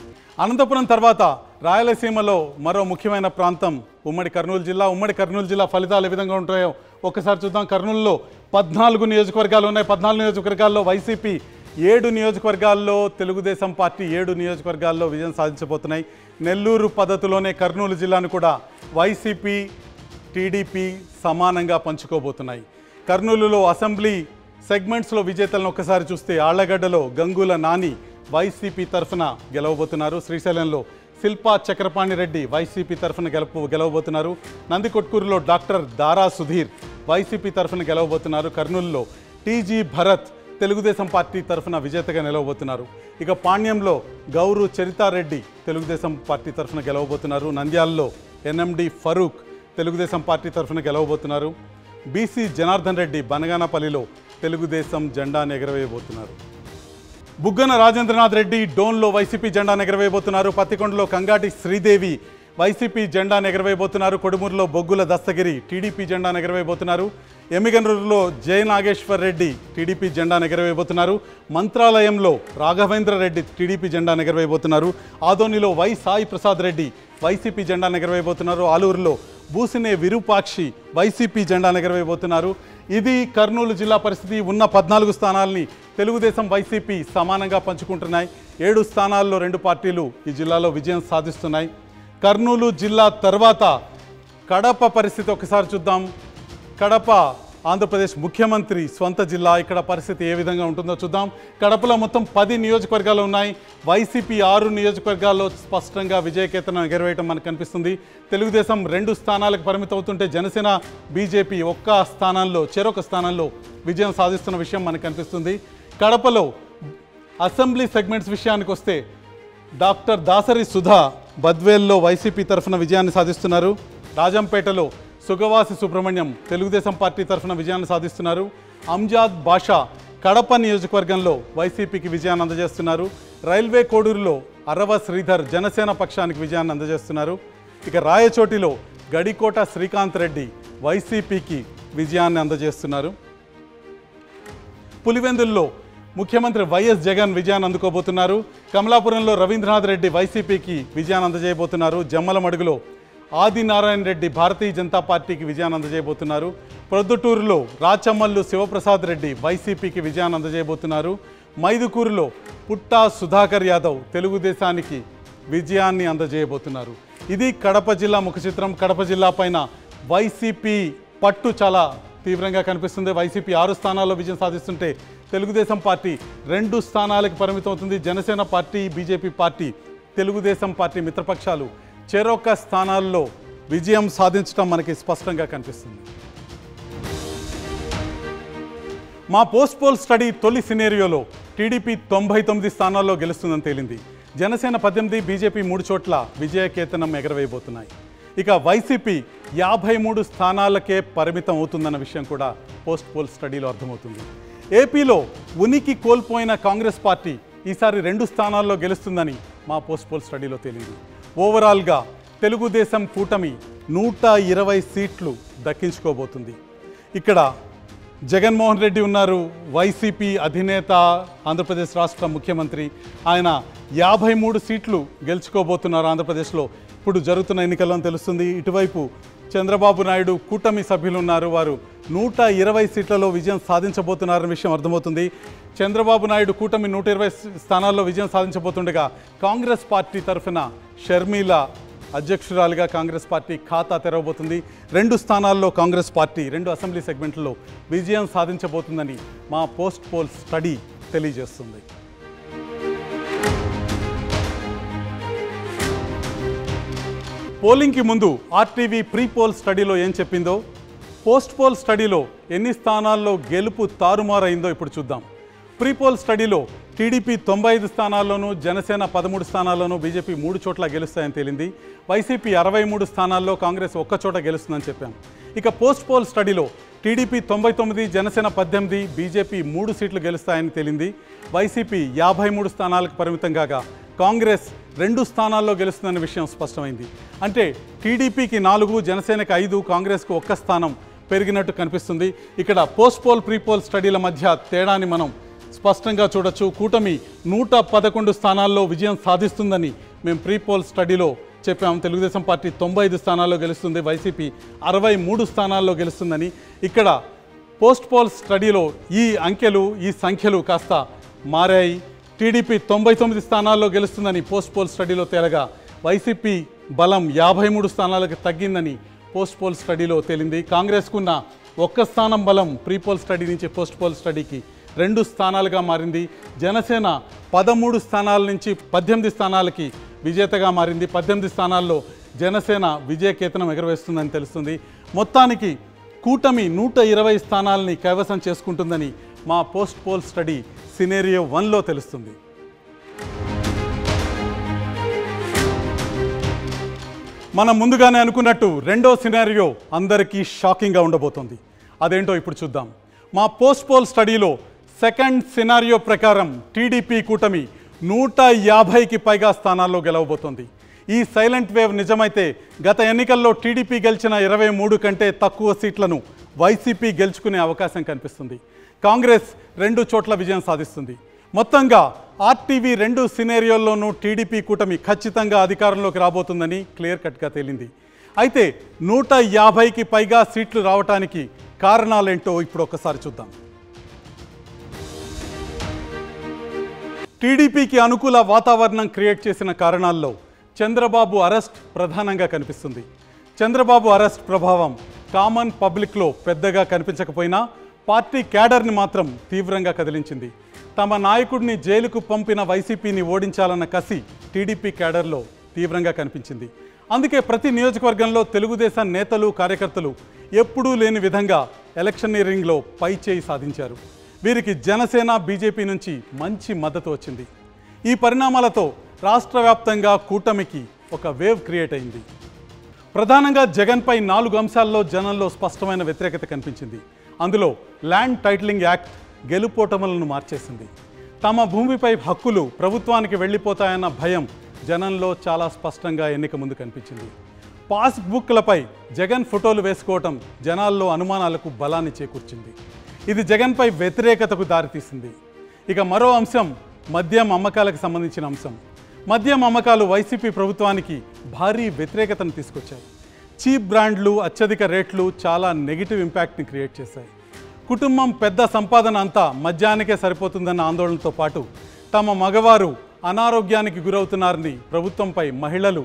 A: అనంతపురం తర్వాత రాయలసీమలో మరో ముఖ్యమైన ప్రాంతం ఉమ్మడి కర్నూలు జిల్లా. ఉమ్మడి కర్నూలు జిల్లా ఫలితాలు ఏ విధంగా ఉంటాయో ఒక్కసారి చూద్దాం. కర్నూలులో 14 నియోజకవర్గాలు ఉన్నాయి. 14 నియోజకవర్గాల్లో వైసీపీ 7 నియోజకవర్గాల్లో, తెలుగుదేశం పార్టీ 7 నియోజకవర్గాల్లో విజయం సాధించబోతున్నాయి. నెల్లూరు పద్ధతిలోనే కర్నూలు జిల్లాను కూడా వైసీపీ, టీడీపీ సమానంగా పంచుకోబోతున్నాయి. కర్నూలులో అసెంబ్లీ సెగ్మెంట్స్లో విజేతలను ఒక్కసారి చూస్తే ఆళ్లగడ్డలో గంగుల నాని వైసీపీ తరఫున గెలవబోతున్నారు. శ్రీశైలంలో శిల్పా చక్రపాణి రెడ్డి వైసీపీ తరఫున గెలవబోతున్నారు. నందికొట్కూరులో డాక్టర్ దారా సుధీర్ వైసీపీ తరఫున గెలవబోతున్నారు. కర్నూలులో టీజీ భరత్ తెలుగుదేశం పార్టీ తరఫున విజేతగా నిలవబోతున్నారు. ఇక పాణ్యంలో గౌరు చరితారెడ్డి తెలుగుదేశం పార్టీ తరఫున గెలవబోతున్నారు. నంద్యాలలో ఎన్ఎండి ఫరూక్ తెలుగుదేశం పార్టీ తరఫున గెలవబోతున్నారు. బీసీ జనార్దన్ రెడ్డి బనగానపల్లిలో తెలుగుదేశం జెండాను ఎగరవేయబోతున్నారు. బుగ్గన రాజేంద్రనాథ్ రెడ్డి డోన్లో వైసీపీ జెండాను ఎగరవేయబోతున్నారు. పత్తికొండలో కంగాటి శ్రీదేవి వైసీపీ జెండాను ఎగరవేయబోతున్నారు. కొడుమూరులో బొగ్గుల దస్తగిరి టీడీపీ జెండాను ఎగరవేయబోతున్నారు. ఎమ్మిగనూరులో జయ నాగేశ్వర్ రెడ్డి టీడీపీ జెండాను ఎగరవేయబోతున్నారు. మంత్రాలయంలో రాఘవేంద్ర రెడ్డి టీడీపీ జెండాను ఎగరవేయబోతున్నారు. ఆదోనిలో వై సాయి ప్రసాద్ రెడ్డి వైసీపీ జెండాను ఎగరవేయబోతున్నారు. ఆలూరులో బూసినే విరూపాక్షి వైసీపీ జెండాను ఎగరవేయబోతున్నారు. ఇది కర్నూలు జిల్లా పరిస్థితి. ఉన్న 14 స్థానాల్ని తెలుగుదేశం, వైసీపీ సమానంగా పంచుకుంటున్నాయి. 7 స్థానాల్లో 2 పార్టీలు ఈ జిల్లాలో విజయం సాధిస్తున్నాయి. కర్నూలు జిల్లా తర్వాత కడప పరిస్థితి ఒకసారి చూద్దాం. కడప ఆంధ్రప్రదేశ్ ముఖ్యమంత్రి స్వంత జిల్లా. ఇక్కడ పరిస్థితి ఏ విధంగా ఉంటుందో చూద్దాం. కడపలో మొత్తం 10 నియోజకవర్గాలు ఉన్నాయి. వైసీపీ 6 నియోజకవర్గాల్లో స్పష్టంగా విజయకేతనం ఎగరవేయటం మనకు కనిపిస్తుంది. తెలుగుదేశం 2 స్థానాలకు పరిమితం అవుతుంటే జనసేన, బీజేపీ చెరొక స్థానంలో విజయం సాధిస్తున్న విషయం మనకు కనిపిస్తుంది. కడపలో అసెంబ్లీ సెగ్మెంట్స్ విషయానికి వస్తే డాక్టర్ దాసరి సుధా బద్వేల్లో వైసీపీ తరఫున విజయాన్ని సాధిస్తున్నారు. రాజంపేటలో సుగవాసి సుబ్రహ్మణ్యం తెలుగుదేశం పార్టీ తరఫున విజయాన్ని సాధిస్తున్నారు. అంజాద్ బాషా కడప నియోజకవర్గంలో వైసీపీకి విజయాన్ని అందజేస్తున్నారు. రైల్వే కోడూరులో అరవ శ్రీధర్ జనసేన పక్షానికి విజయాన్ని అందజేస్తున్నారు. ఇక రాయచోటిలో గడికోట శ్రీకాంత్ రెడ్డి వైసీపీకి విజయాన్ని అందజేస్తున్నారు. పులివెందుల్లో ముఖ్యమంత్రి వైఎస్ జగన్ విజయాన్ని అందుకోబోతున్నారు. కమలాపురంలో రవీంద్రనాథ్ రెడ్డి వైసీపీకి విజయాన్ని అందజేయబోతున్నారు. జమ్మలమడుగులో ఆదినారాయణ రెడ్డి భారతీయ జనతా పార్టీకి విజయాన్ని అందజేయబోతున్నారు. ప్రొద్దుటూరులో రాచమల్లు శివప్రసాద్ రెడ్డి వైసీపీకి విజయాన్ని అందజేయబోతున్నారు. మైదుకూరులో పుట్టా సుధాకర్ యాదవ్ తెలుగుదేశానికి విజయాన్ని అందజేయబోతున్నారు. ఇది కడప జిల్లా ముఖ చిత్రం. కడప జిల్లా పైన వైసీపీ పట్టు చాలా తీవ్రంగా కనిపిస్తుంది. వైసీపీ 6 స్థానాల్లో విజయం సాధిస్తుంటే తెలుగుదేశం పార్టీ 2 స్థానాలకు పరిమితం అవుతుంది. Janasena party, BJP party, Telugu Desam party మిత్రపక్షాలు చెరొక స్థానాల్లో విజయం సాధించడం మనకి స్పష్టంగా కనిపిస్తుంది. మా పోస్ట్ పోల్ స్టడీ తొలి సినేరియోలో టీడీపీ 99 స్థానాల్లో గెలుస్తుందని తేలింది. జనసేన 18, బీజేపీ 3 చోట్ల విజయకేతనం ఎగరవేయబోతున్నాయి. ఇక వైసీపీ 53 స్థానాలకే పరిమితం అవుతుందన్న విషయం కూడా పోస్ట్ పోల్ స్టడీలో అర్థమవుతుంది. ఏపీలో ఉనికి కోల్పోయిన కాంగ్రెస్ పార్టీ ఈసారి 2 స్థానాల్లో గెలుస్తుందని మా పోస్ట్ పోల్ స్టడీలో తేలింది. ఓవరాల్గా తెలుగుదేశం కూటమి 120 సీట్లు దక్కించుకోబోతుంది. ఇక్కడ జగన్మోహన్ రెడ్డి ఉన్నారు, వైసీపీ అధినేత, ఆంధ్రప్రదేశ్ రాష్ట్ర ముఖ్యమంత్రి. ఆయన 53 సీట్లు గెలుచుకోబోతున్నారు ఆంధ్రప్రదేశ్లో ఇప్పుడు జరుగుతున్న ఎన్నికల్లో తెలుస్తుంది. ఇటువైపు చంద్రబాబు నాయుడు కూటమి సభ్యులు ఉన్నారు, వారు 120 సీట్లలో విజయం సాధించబోతున్నారన్న విషయం అర్థమవుతుంది. చంద్రబాబు నాయుడు కూటమి 120 స్థానాల్లో విజయం సాధించబోతుండగా కాంగ్రెస్ పార్టీ తరఫున షర్మిల అధ్యక్షురాలిగా కాంగ్రెస్ పార్టీ ఖాతా తెరవబోతుంది. 2 స్థానాల్లో కాంగ్రెస్ పార్టీ 2 అసెంబ్లీ సెగ్మెంట్లలో విజయం సాధించబోతుందని మా పోస్ట్ పోల్ స్టడీ తెలియజేస్తుంది. పోలింగ్కి ముందు ఆర్టీవీ ప్రీ పోల్ స్టడీలో ఏం చెప్పిందో, పోస్ట్ పోల్ స్టడీలో ఎన్ని స్థానాల్లో గెలుపు తారుమారైందో ఇప్పుడు చూద్దాం. ప్రీ పోల్ స్టడీలో టీడీపీ 95 స్థానాల్లోనూ, జనసేన 13 స్థానాల్లోనూ, బీజేపీ 3 చోట్ల గెలుస్తాయని తేలింది. వైసీపీ 63 స్థానాల్లో, కాంగ్రెస్ 1 చోట గెలుస్తుందని చెప్పాం. ఇక పోస్ట్ పోల్ స్టడీలో టీడీపీ 99, జనసేన 18, బీజేపీ 3 సీట్లు గెలుస్తాయని తేలింది. వైసీపీ 53 స్థానాలకు పరిమితం కాగా కాంగ్రెస్ 2 స్థానాల్లో గెలుస్తుందనే విషయం స్పష్టమైంది. అంటే టీడీపీకి 4, జనసేనకి 5, కాంగ్రెస్కు 1 స్థానం పెరిగినట్టు కనిపిస్తుంది. ఇక్కడ పోస్ట్ పోల్ ప్రీ పోల్ స్టడీల మధ్య తేడాని మనం స్పష్టంగా చూడొచ్చు. కూటమి 111 స్థానాల్లో విజయం సాధిస్తుందని మేము ప్రీ పోల్ స్టడీలో చెప్పాము. తెలుగుదేశం పార్టీ 95 స్థానాల్లో గెలుస్తుంది, వైసీపీ 63 స్థానాల్లో గెలుస్తుందని. ఇక్కడ పోస్ట్ పోల్ స్టడీలో ఈ అంకెలు, ఈ సంఖ్యలు కాస్త మారాయి. టీడీపీ 99 స్థానాల్లో గెలుస్తుందని పోస్ట్ పోల్ స్టడీలో తేలగా వైసీపీ బలం 53 స్థానాలకు తగ్గిందని పోస్ట్ పోల్ స్టడీలో తేలింది. కాంగ్రెస్కున్న 1 స్థానం బలం ప్రీ పోల్ స్టడీ నుంచి పోస్ట్ పోల్ స్టడీకి 2 స్థానాలుగా మారింది. జనసేన 13 స్థానాల నుంచి 18 స్థానాలకి విజేతగా మారింది. 18 స్థానాల్లో జనసేన విజయకేతనం ఎగరవేస్తుందని తెలుస్తుంది. మొత్తానికి కూటమి 120 స్థానాలని కైవసం చేసుకుంటుందని మా పోస్ట్ పోల్ స్టడీ సినేరియో 1లో తెలుస్తుంది. మనం ముందుగానే అనుకున్నట్టు రెండో సినారియో అందరికీ షాకింగ్గా ఉండబోతోంది. అదేంటో ఇప్పుడు చూద్దాం. మా పోస్ట్ పోల్ స్టడీలో సెకండ్ సినారియో ప్రకారం టీడీపీ కూటమి 150కి పైగా స్థానాల్లో గెలవబోతోంది. ఈ సైలెంట్ వేవ్ నిజమైతే గత ఎన్నికల్లో టీడీపీ గెలిచిన 23 కంటే తక్కువ సీట్లను వైసీపీ గెలుచుకునే అవకాశం కనిపిస్తుంది. కాంగ్రెస్ 2 చోట్ల విజయం సాధిస్తుంది. మొత్తంగా ఆర్టీవీ 2 సినేరియోల్లోనూ టీడీపీ కూటమి ఖచ్చితంగా అధికారంలోకి రాబోతుందని క్లియర్ కట్గా తేలింది. అయితే 150కి పైగా సీట్లు రావటానికి కారణాలేంటో ఇప్పుడు ఒకసారి చూద్దాం. టీడీపీకి అనుకూల వాతావరణం క్రియేట్ చేసిన కారణాల్లో చంద్రబాబు అరెస్ట్ ప్రధానంగా కనిపిస్తుంది. చంద్రబాబు అరెస్ట్ ప్రభావం కామన్ పబ్లిక్లో పెద్దగా కనిపించకపోయినా పార్టీ క్యాడర్ని మాత్రం తీవ్రంగా కదిలించింది. తమ నాయకుడిని జైలుకు పంపిన వైసీపీని ఓడించాలన్న కసి టీడీపీ క్యాడర్లో తీవ్రంగా కనిపించింది. అందుకే ప్రతి నియోజకవర్గంలో తెలుగుదేశం నేతలు, కార్యకర్తలు ఎప్పుడూ లేని విధంగా ఎలక్షనీరింగ్లో పైచేయి సాధించారు. వీరికి జనసేన, బీజేపీ నుంచి మంచి మద్దతు వచ్చింది. ఈ పరిణామాలతో రాష్ట్ర వ్యాప్తంగా కూటమికి ఒక వేవ్ క్రియేట్ అయింది. ప్రధానంగా జగన్పై 4 అంశాల్లో జనంలో స్పష్టమైన వ్యతిరేకత కనిపించింది. అందులో ల్యాండ్ టైటిలింగ్ యాక్ట్ గెలుపోటములను మార్చేసింది. తమ భూమిపై హక్కులు ప్రభుత్వానికి వెళ్ళిపోతాయన్న భయం జనంలో చాలా స్పష్టంగా ఎన్నిక ముందు కనిపించింది. పాస్బుక్లపై జగన్ ఫోటోలు వేసుకోవటం జనాల్లో అనుమానాలకు బలాన్ని చేకూర్చింది. ఇది జగన్పై వ్యతిరేకతకు దారితీసింది. ఇక మరో అంశం మద్యం అమ్మకాలకు సంబంధించిన అంశం. మద్యం అమ్మకాలు వైసీపీ ప్రభుత్వానికి భారీ వ్యతిరేకతను తీసుకొచ్చాయి. చీప్ బ్రాండ్లు, అత్యధిక రేట్లు చాలా నెగిటివ్ ఇంపాక్ట్ని క్రియేట్ చేశాయి. కుటుంబం పెద్ద సంపాదన అంతా మద్యానికే సరిపోతుందన్న ఆందోళనతో పాటు తమ మగవారు అనారోగ్యానికి గురవుతున్నారని ప్రభుత్వంపై మహిళలు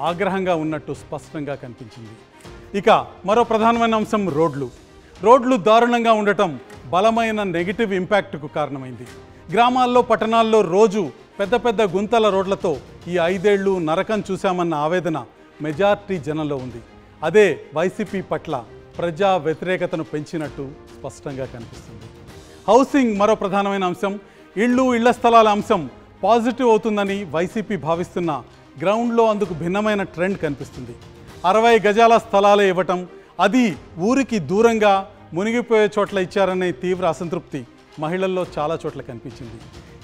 A: ఆగ్రహంగా ఉన్నట్టు స్పష్టంగా కనిపించింది. ఇక మరో ప్రధానమైన అంశం రోడ్లు దారుణంగా ఉండటం బలమైన నెగిటివ్ ఇంపాక్ట్కు కారణమైంది. గ్రామాల్లో, పట్టణాల్లో రోజు పెద్ద పెద్ద గుంతల రోడ్లతో ఈ 5 ఏళ్లు నరకం చూశామన్న ఆవేదన మెజార్టీ జనంలో ఉంది. అదే వైసీపీ పట్ల ప్రజా వ్యతిరేకతను పెంచినట్టు స్పష్టంగా కనిపిస్తుంది. హౌసింగ్ మరో ప్రధానమైన అంశం. ఇళ్ల స్థలాల అంశం పాజిటివ్ అవుతుందని వైసీపీ భావిస్తున్న గ్రౌండ్లో అందుకు భిన్నమైన ట్రెండ్ కనిపిస్తుంది. 60 గజాల స్థలాలే ఇవ్వటం, అది ఊరికి దూరంగా మునిగిపోయే చోట్ల ఇచ్చారనే తీవ్ర అసంతృప్తి మహిళల్లో చాలా చోట్ల కనిపించింది.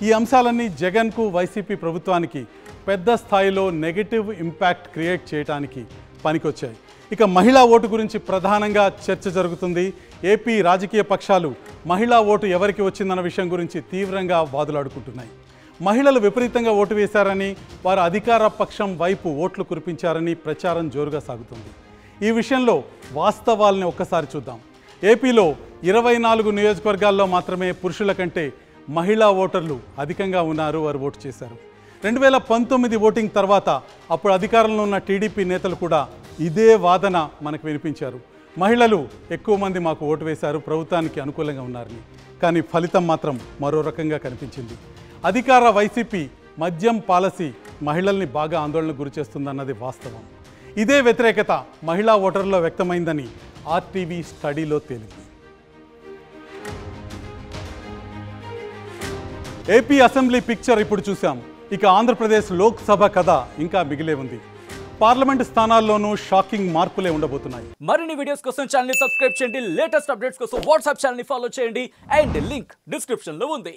A: ఈ అంశాలన్నీ జగన్కు, వైసీపీ ప్రభుత్వానికి పెద్ద స్థాయిలో నెగటివ్ ఇంపాక్ట్ క్రియేట్ చేయడానికి పనికొచ్చాయి. ఇక మహిళా ఓటు గురించి ప్రధానంగా చర్చ జరుగుతుంది. ఏపీ రాజకీయ పక్షాలు మహిళా ఓటు ఎవరికి వచ్చిందన్న విషయం గురించి తీవ్రంగా వాదులాడుకుంటున్నాయి. మహిళలు విపరీతంగా ఓటు వేశారని, వారు అధికార పక్షం వైపు ఓట్లు కురిపించారని ప్రచారం జోరుగా సాగుతుంది. ఈ విషయంలో వాస్తవాల్ని ఒక్కసారి చూద్దాం. ఏపీలో 24 నియోజకవర్గాల్లో మాత్రమే పురుషుల కంటే మహిళా ఓటర్లు అధికంగా ఉన్నారు, వారు ఓటు చేశారు. 2019 ఓటింగ్ తర్వాత అప్పుడు అధికారంలో ఉన్న టీడీపీ నేతలు కూడా ఇదే వాదన మనకు వినిపించారు. మహిళలు ఎక్కువ మంది మాకు ఓటు వేశారు, ప్రభుత్వానికి అనుకూలంగా ఉన్నారని. కానీ ఫలితం మాత్రం మరో రకంగా కనిపించింది. అధికార వైసీపీ మద్యం పాలసీ మహిళల్ని బాగా ఆందోళనకు గురిచేస్తుందన్నది వాస్తవం. ఇదే వ్యతిరేకత మహిళా ఓటర్లలో వ్యక్తమైందని ఆర్టీవీ స్టడీలో తేలింది. ఏపీ అసెంబ్లీ పిక్చర్ ఇప్పుడు చూసాం. ఇక ఆంధ్రప్రదేశ్ లోక్సభ కథ ఇంకా మిగిలే ఉంది. పార్లమెంటు స్థానాల్లోనూ షాకింగ్ మార్పులే ఉండబోతున్నాయి.
B: మరిన్ని వీడియోస్ కోసం ఛానల్ ని సబ్స్క్రైబ్ చేయండి. లేటెస్ట్ అప్డేట్స్ కోసం వాట్సాప్ ఛానల్ ని ఫాలో చేయండి. అండ్ లింక్ డిస్క్రిప్షన్ లో ఉంది.